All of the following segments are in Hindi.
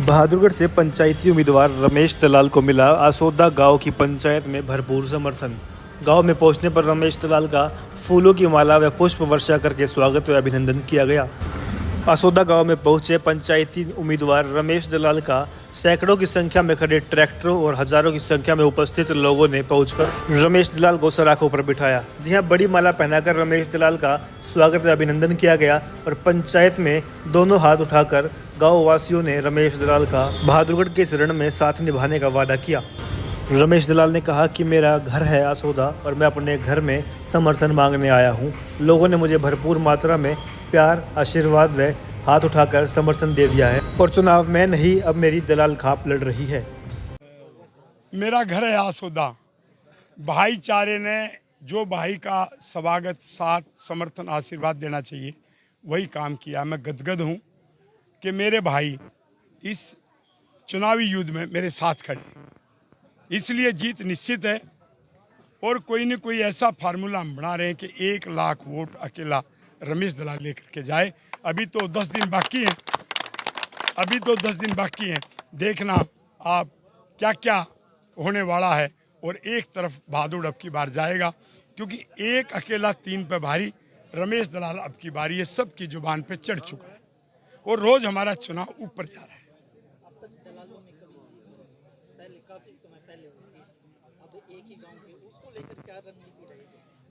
बहादुरगढ़ से पंचायती उम्मीदवार रमेश दलाल को मिला आसोदा गांव की पंचायत में भरपूर समर्थन। गांव में पहुंचने पर रमेश दलाल का फूलों की माला व पुष्प वर्षा करके स्वागत व अभिनंदन किया गया। आसोदा गांव में पहुंचे पंचायती उम्मीदवार रमेश दलाल का सैकड़ों की संख्या में खड़े ट्रैक्टरों और हजारों की संख्या में उपस्थित लोगों ने पहुंचकर रमेश दलाल को सराखों पर बिठाया। जी हां, बड़ी माला पहनाकर रमेश दलाल का स्वागत व अभिनंदन किया गया और पंचायत में दोनों हाथ उठाकर गाँव वासियों ने रमेश दलाल का बहादुरगढ़ के इस रण में साथ निभाने का वादा किया। रमेश दलाल ने कहा कि मेरा घर है आसोदा और मैं अपने घर में समर्थन मांगने आया हूं। लोगों ने मुझे भरपूर मात्रा में प्यार, आशीर्वाद व हाथ उठाकर समर्थन दे दिया है और चुनाव में नहीं, अब मेरी दलाल खाप लड़ रही है। मेरा घर है आसोदा। भाईचारे ने जो भाई का स्वागत, साथ, समर्थन, आशीर्वाद देना चाहिए वही काम किया। मैं गदगद हूँ कि मेरे भाई इस चुनावी युद्ध में मेरे साथ खड़े, इसलिए जीत निश्चित है। और कोई न कोई ऐसा फार्मूला हम बना रहे हैं कि 1 लाख वोट अकेला रमेश दलाल लेकर के जाए। अभी तो 10 दिन बाकी हैं, देखना आप क्या क्या होने वाला है। और एक तरफ बहादुर अब की बार जाएगा, क्योंकि एक अकेला 3 पे भारी रमेश दलाल अब की बारी है, सबकी जुबान पे चढ़ चुका है और रोज हमारा चुनाव ऊपर जा रहा है।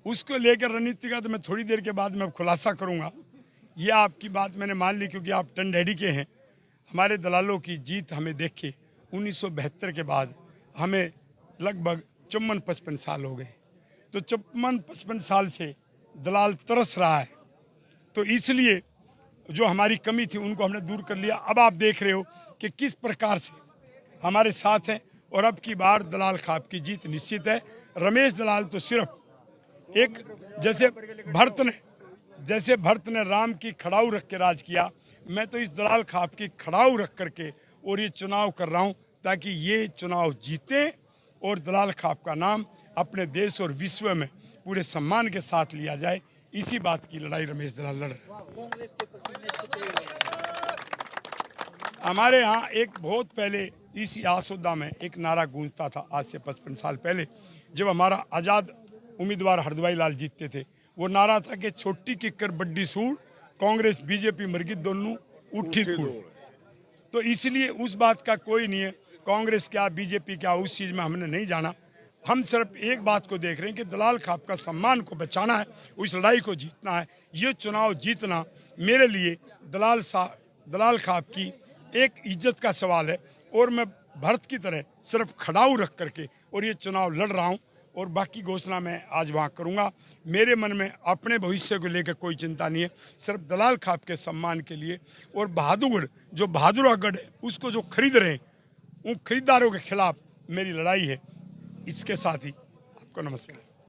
उसको लेकर रणनीति का तो मैं थोड़ी देर के बाद मैं खुलासा करूंगा। ये आपकी बात मैंने मान ली क्योंकि आप टंडैडी के हैं। हमारे दलालों की जीत हमें देख के 1972 के बाद हमें लगभग 54-55 साल हो गए, तो 54-55 साल से दलाल तरस रहा है। तो इसलिए जो हमारी कमी थी उनको हमने दूर कर लिया। अब आप देख रहे हो कि किस प्रकार से हमारे साथ हैं और अब की बार दलाल खाप की जीत निश्चित है। रमेश दलाल तो सिर्फ एक जैसे भरत ने राम की खड़ाऊ रख के राज किया, मैं तो इस दलाल खाप की खड़ाऊ रख करके और ये चुनाव कर रहा हूँ ताकि ये चुनाव जीते और दलाल खाप का नाम अपने देश और विश्व में पूरे सम्मान के साथ लिया जाए। इसी बात की लड़ाई रमेश दलाल लड़ रहे हैं। हमारे यहाँ एक बहुत पहले इसी आसोदा में एक नारा गूंजता था, आज से 55 साल पहले, जब हमारा आज़ाद उम्मीदवार हरदवाई लाल जीतते थे। वो नारा था कि छोटी किक्कर बड्डी सूड़, कांग्रेस बीजेपी मरगी दोनों उठी धूड़। तो इसलिए उस बात का कोई नहीं है, कांग्रेस क्या बीजेपी क्या, उस चीज़ में हमने नहीं जाना। हम सिर्फ एक बात को देख रहे हैं कि दलाल खाप का सम्मान को बचाना है, उस लड़ाई को जीतना है। ये चुनाव जीतना मेरे लिए दलाल खाप की एक इज्जत का सवाल है और मैं भरत की तरह सिर्फ खड़ाऊ रख करके और ये चुनाव लड़ रहा हूँ। और बाकी घोषणा मैं आज वहाँ करूँगा। मेरे मन में अपने भविष्य को लेकर कोई चिंता नहीं है, सिर्फ दलाल खाप के सम्मान के लिए। और बहादुरगढ़ जो बहादुरगढ़ है उसको जो खरीद रहे हैं, उन खरीदारों के खिलाफ मेरी लड़ाई है। इसके साथ ही आपको नमस्कार।